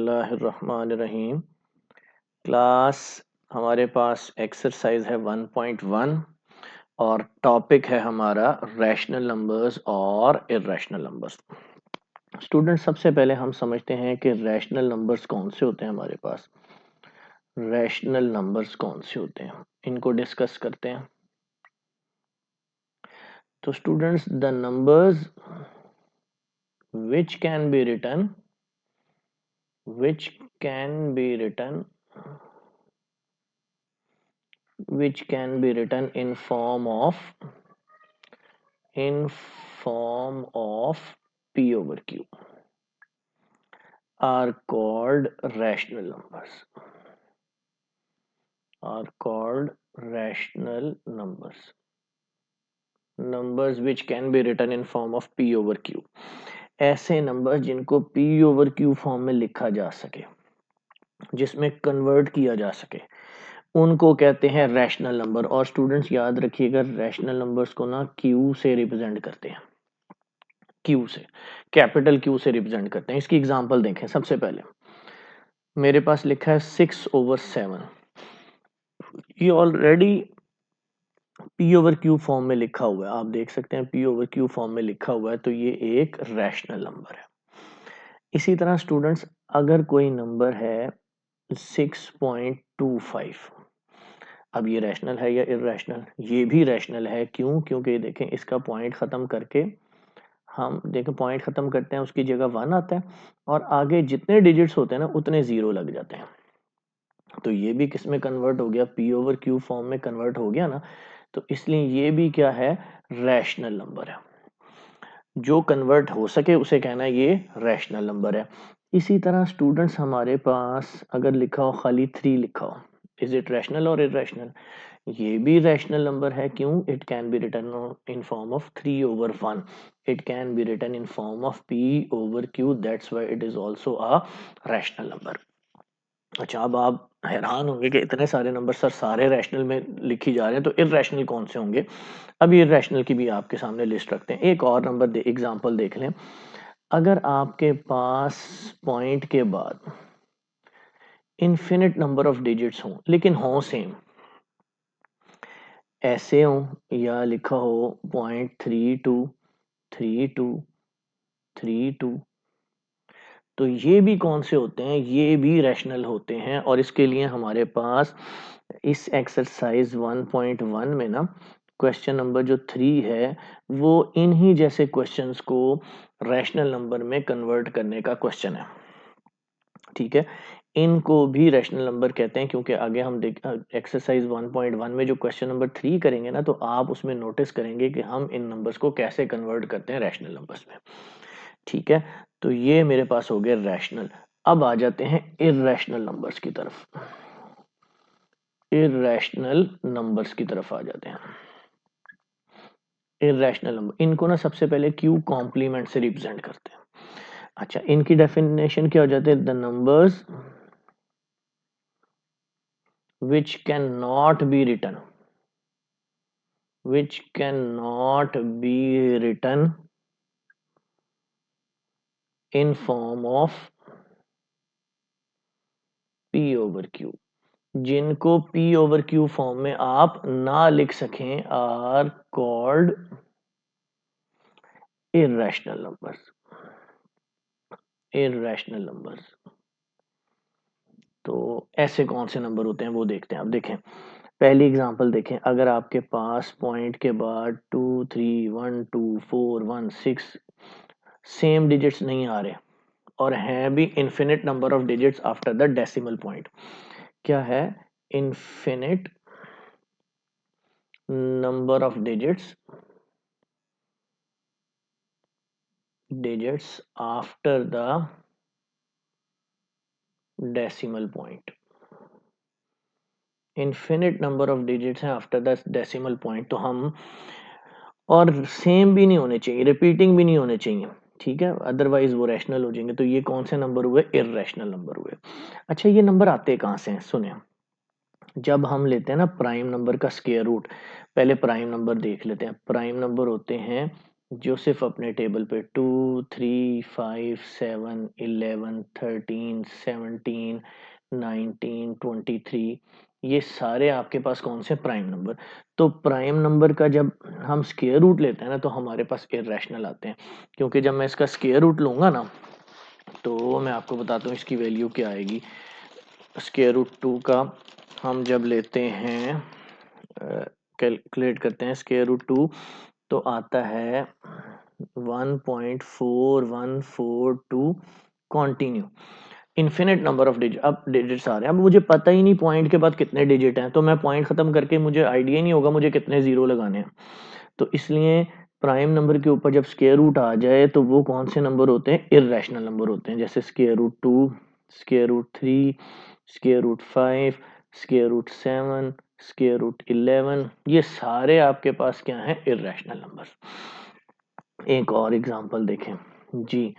बिस्मिल्लाहिर्रहमानिर्रहीम। क्लास हमारे पास एक्सरसाइज है 1.1 और टॉपिक है हमारा रैशनल नंबर्स और इर्रेशनल नंबर्स। स्टूडेंट, सबसे पहले हम समझते हैं कि रैशनल नंबर्स कौन से होते हैं। हमारे पास रैशनल नंबर्स कौन से होते हैं, इनको डिस्कस करते हैं। तो students, the numbers which can be written which can be written which can be written in form of P over Q are called rational numbers. Numbers which can be written in form of P over Q, ऐसे number जिनको P over Q form में लिखा जा सके, जिसमें convert किया जा सके, उनको कहते हैं रैशनल नंबर। और स्टूडेंट्स याद रखिएगा, रैशनल नंबर्स को ना Q से रिप्रेजेंट करते हैं, Q से, कैपिटल Q से रिप्रेजेंट करते हैं। इसकी एग्जांपल देखें। सबसे पहले मेरे पास लिखा है 6/7। ये already P over Q form में लिखा हुआ है, आप देख सकते हैं P over Q फॉर्म में लिखा हुआ है, तो ये एक रैशनल नंबर है। इसी तरह स्टूडेंट्स, अगर कोई नंबर है 6.25, अब ये रैशनल है या इर्रेशनल? ये भी रैशनल है। क्यों? क्योंकि देखें, इसका पॉइंट खत्म करके हम देखें, पॉइंट खत्म करते हैं, उसकी जगह 1 आता है और आगे जितने डिजिट्स होते हैं ना उतने 0 लग जाते हैं। तो ये भी किस में कन्वर्ट हो गया? P over Q फॉर्म में कन्वर्ट हो गया ना। तो इसलिए ये भी क्या है? रैशनल नंबर है। जो कन्वर्ट हो सके उसे कहना है ये रैशनल नंबर है। इसी तरह स्टूडेंट्स, हमारे पास अगर लिखा हो खाली 3 लिखा हो, इज इट रैशनल और इर्रेशनल? ये भी रैशनल नंबर है। क्यों? It can be written in form of 3/1। It can be written in form of P over Q, that's why it is also a rational number. अच्छा, अब आप हैरान होंगे कि इतने सारे नंबर सर सारे रैशनल में लिखी जा रहे हैं, तो इर्रेशनल कौन से होंगे? अब ये रैशनल की भी आपके सामने लिस्ट रखते हैं। एक और नंबर एग्जांपल देख लें। अगर आपके पास पॉइंट के बाद इन्फिनिट नंबर ऑफ डिजिट्स हों, लेकिन हों सेम, ऐसे हो या लिखा हो 0.32 32 32, तो ये भी कौन से होते हैं? ये भी रैशनल होते हैं। और इसके लिए हमारे पास इस एक्सरसाइज 1.1 में ना क्वेश्चन नंबर जो 3 है, वो इन्हीं जैसे क्वेश्चंस को रैशनल नंबर में कन्वर्ट करने का क्वेश्चन है। ठीक है, इनको भी रैशनल नंबर कहते हैं, क्योंकि आगे हम एक्सरसाइज 1.1 में जो क्वेश्चन नंबर 3 करेंगे ना, तो आप उसमें नोटिस करेंगे कि हम इन नंबर्स को कैसे कन्वर्ट करते हैं रैशनल नंबर्स में। ठीक है, तो ये मेरे पास हो गए रैशनल। अब आ जाते हैं इर्रेशनल नंबर्स की तरफ। इर्रेशनल नंबर्स की तरफ आ जाते हैं। इर्रेशनल नंबर, इनको ना सबसे पहले Q कॉम्प्लीमेंट से रिप्रेजेंट करते हैं। अच्छा, इनकी डेफिनेशन क्या हो जाती है? The numbers which cannot be written in form of P over Q, जिनको P over Q फॉर्म में आप ना लिख सकें, आर कॉल्ड इर्रेशनल नंबर्स। तो ऐसे कौन से नंबर होते हैं वो देखते हैं। अब देखें, पहली एग्जांपल देखें। अगर आपके पास पॉइंट के बाद 2 3 1 2 4 1 6 सेम डिजिट्स नहीं आ रहे और हैं भी infinite number of digits after the decimal point. क्या है? Infinite number of digits after the decimal point. Infinite number of digits हैं आफ्टर द डेसिमल पॉइंट, तो हम, और सेम भी नहीं होने चाहिए, रिपीटिंग भी नहीं होने चाहिए। ठीक है, अदरवाइज वो रैशनल हो जाएंगे। तो ये कौन से नंबर हुए? इर्रेशनल नंबर हुए। अच्छा, ये नंबर आते कहाँ से हैं? सुने, जब हम लेते हैं ना प्राइम नंबर का स्क्वायर रूट, पहले प्राइम नंबर देख लेते हैं। प्राइम नंबर होते हैं जोसेफ अपने टेबल पे 2, 3, 5, 7, 11, 13, 17, 19, 23 ये सारे आपके पास कौन से प्राइम नंबर। तो प्राइम नंबर का जब हम स्क्वायर रूट लेते हैं ना तो हमारे पास इर्रेशनल आते हैं, क्योंकि जब मैं इसका स्क्वायर रूट लूंगा ना तो मैं आपको बताता हूँ इसकी वैल्यू क्या आएगी। स्क्वायर रूट 2 का हम जब लेते हैं, कैलकुलेट करते हैं स्क्वायर रूट 2 तो आता है 1.4142 continue. Infinite number of digit, अब डिजिट्स आ रहे हैं, अब मुझे पता ही नहीं पॉइंट के बाद कितने डिजिट हैं, तो मैं पॉइंट खत्म करके मुझे आइडिया ही नहीं होगा मुझे कितने जीरो लगाने हैं। तो इसलिए प्राइम नंबर के ऊपर जब स्क्वायर रूट आ जाए तो वो कौन से नंबर होते हैं, इर्रेशनल नंबर होते हैं, जैसे square root 2, square root 3, square root 5, square root 7, square root 11, ये सारे आपके पास क्या है, इर्रेशनल नंबर। एक और एग्जांपल देखें जी,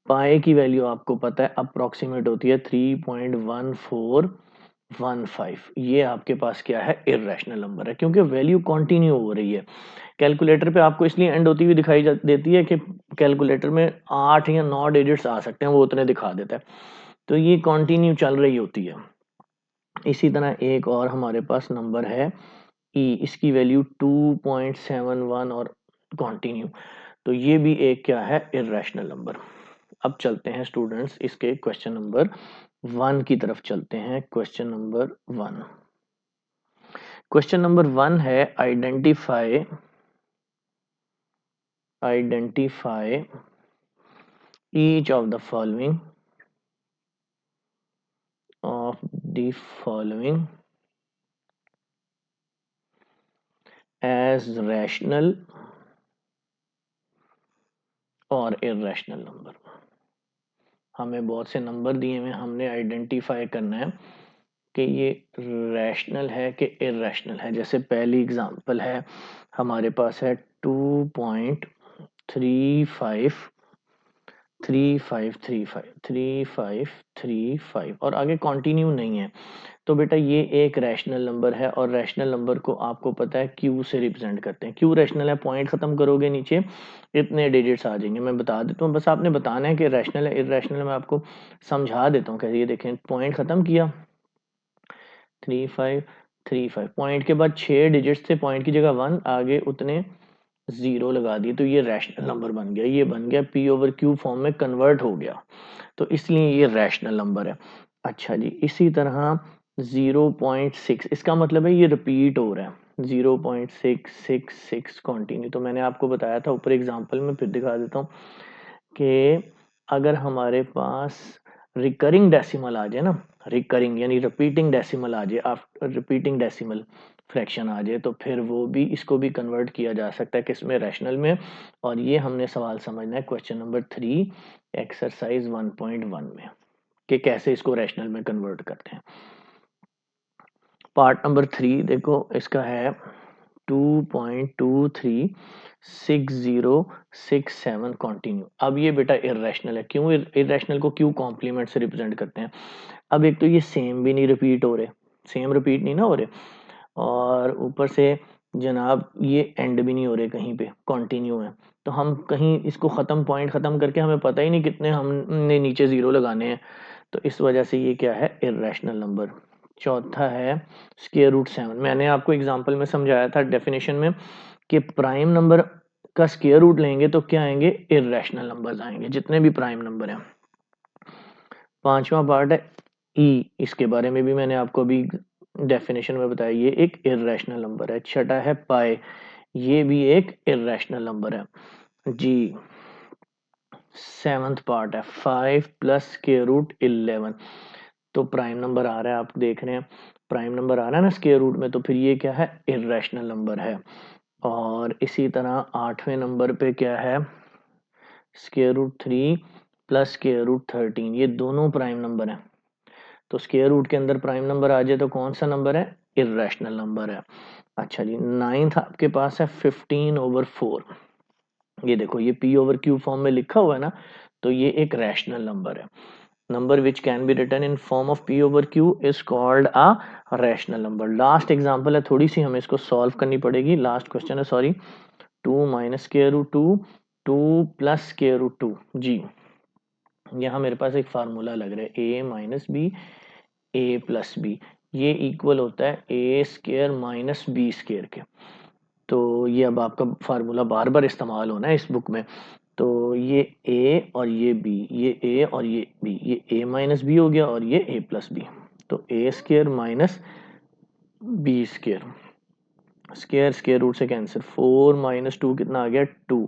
पाई की वैल्यू आपको पता है अप्रोक्सीमेट होती है 3.1415, ये आपके पास क्या है, इर्रेशनल नंबर है, क्योंकि वैल्यू कंटिन्यू हो रही है। कैलकुलेटर पे आपको इसलिए एंड होती हुई दिखाई देती है कि कैलकुलेटर में 8 या 9 डिजिट्स आ सकते हैं, वो उतने दिखा देता है, तो ये कंटिन्यू चल रही होती है। इसी तरह एक और हमारे पास नंबर है ई, इसकी वैल्यू 2.71 और कंटिन्यू, तो ये भी एक क्या है, इर्रेशनल नंबर। अब चलते हैं स्टूडेंट्स इसके क्वेश्चन नंबर 1 की तरफ चलते हैं। क्वेश्चन नंबर 1, क्वेश्चन नंबर 1 है identify each of the following as rational और irrational नंबर। हमें बहुत से नंबर दिए हुए, हमने आइडेंटिफाई करना है कि ये रैशनल है कि इर्रेशनल है। जैसे पहली एग्जांपल है हमारे पास है 2.3535 और आगे कंटिन्यू नहीं है, तो बेटा ये एक रैशनल नंबर है, और रैशनल नंबर को आपको पता है क्यू से रिप्रेजेंट करते हैं। क्यू रैशनल है, पॉइंट खत्म करोगे नीचे इतने डिजिट्स आ जाएंगे, मैं बता देता हूँ, बस आपने बताना है कि रैशनल है इर्रेशनल, मैं आपको समझा देता हूँ कैसे। ये देखें, पॉइंट खत्म किया 3535, पॉइंट के बाद 6 डिजिट्स थे, पॉइंट की जगह 1, आगे उतने जीरो लगा दिए, तो ये रैशनल नंबर बन गया, ये बन गया पी ओवर क्यू फॉर्म में कन्वर्ट हो गया, तो इसलिए ये रैशनल नंबर है। अच्छा जी, इसी तरह 0.6, इसका मतलब है ये रिपीट हो रहा है, 0.666 कंटिन्यू। तो मैंने आपको बताया था ऊपर एग्जांपल में, फिर दिखा देता हूँ कि अगर हमारे पास रिकरिंग डेसिमल आ जाए ना, रिकरिंग यानी रिपीटिंग डेसिमल आ जाए, आफ्टर रिपीटिंग डेसिमल फ्रैक्शन आ जाए, तो फिर वो भी, इसको भी कन्वर्ट किया जा सकता है किसमें, रैशनल में। और ये हमने सवाल समझना है क्वेश्चन नंबर 3 एक्सरसाइज 1.1 में, कि कैसे इसको रैशनल में कन्वर्ट करते हैं। पार्ट नंबर 3 देखो, इसका है 2.236067 कंटिन्यू। अब ये बेटा इर्रेशनल है, क्यों इर्रेशनल को क्यों कॉम्प्लीमेंट से रिप्रेजेंट करते हैं। अब एक तो ये सेम भी नहीं रिपीट हो रहे, सेम रिपीट नहीं ना हो रहे, और ऊपर से जनाब ये एंड भी नहीं हो रहे, कहीं पे कंटिन्यू है, तो हम कहीं इसको खत्म, पॉइंट खत्म करके हमें पता ही नहीं कितने हमने नीचे जीरो लगाने हैं, तो इस वजह से ये क्या है, इर्रेशनल नंबर। चौथा है स्क्वायर रूट 7, मैंने आपको एग्जांपल में समझाया था डेफिनेशन में कि प्राइम नंबर का स्क्वायर रूट लेंगे तो क्या आएंगे, इर्रेशनल नंबर्स आएंगे, जितने भी प्राइम नंबर हैं। पांचवा पार्ट है ई, इसके बारे में भी मैंने आपको अभी डेफिनेशन में बताया, ये एक इर्रेशनल नंबर है। छठा है पाई, ये भी एक इर्रेशनल नंबर है जी। सेवंथ पार्ट है 5 प्लस स्क्वायर रूट 11, तो प्राइम नंबर आ रहा है, आप देख रहे हैं प्राइम नंबर आ रहा है ना स्क्वायर रूट में, तो फिर ये क्या है, इर्रेशनल नंबर है। और इसी तरह 8वें नंबर पे क्या है, square root 3 plus square root 13, ये दोनों प्राइम नंबर हैं, तो स्क्वायर रूट के अंदर प्राइम नंबर आ जाए तो कौन सा नंबर है, इर्रेशनल नंबर है। अच्छा जी, 9th आपके पास है 15/4, ये देखो ये p ओवर q फॉर्म में लिखा हुआ है ना, तो ये एक रैशनल नंबर है। Number which can be written in form of p over q is called a rational number. Last example है, थोड़ी सी हमें इसको सॉल्व करनी पड़ेगी, लास्ट क्वेश्चन है, sorry, 2 minus square root 2 2 plus square root 2 जी। यहाँ मेरे पास एक फार्मूला लग रहा है A minus B A plus B, ये इक्वल होता है A square minus B square के। तो ये अब आपका फार्मूला बार बार इस्तेमाल होना है इस बुक में। तो ये ए और ये बी, ये ए और ये बी, ये ए माइनस बी हो गया और ये ए प्लस बी। तो A square minus B square, square square root से कैंसिल, 4 माइनस 2 कितना आ गया 2।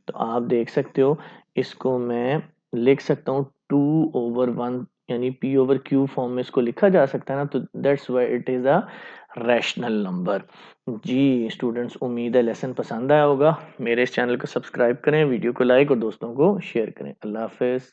तो आप देख सकते हो इसको मैं लिख सकता हूँ 2/1, यानी पी ओवर क्यू फॉर्म में इसको लिखा जा सकता है ना, तो that's why it is a rational number. जी स्टूडेंट्स, उम्मीद है लेसन पसंद आया होगा। मेरे इस चैनल को सब्सक्राइब करें, वीडियो को लाइक और दोस्तों को शेयर करें। अल्लाह हाफिज।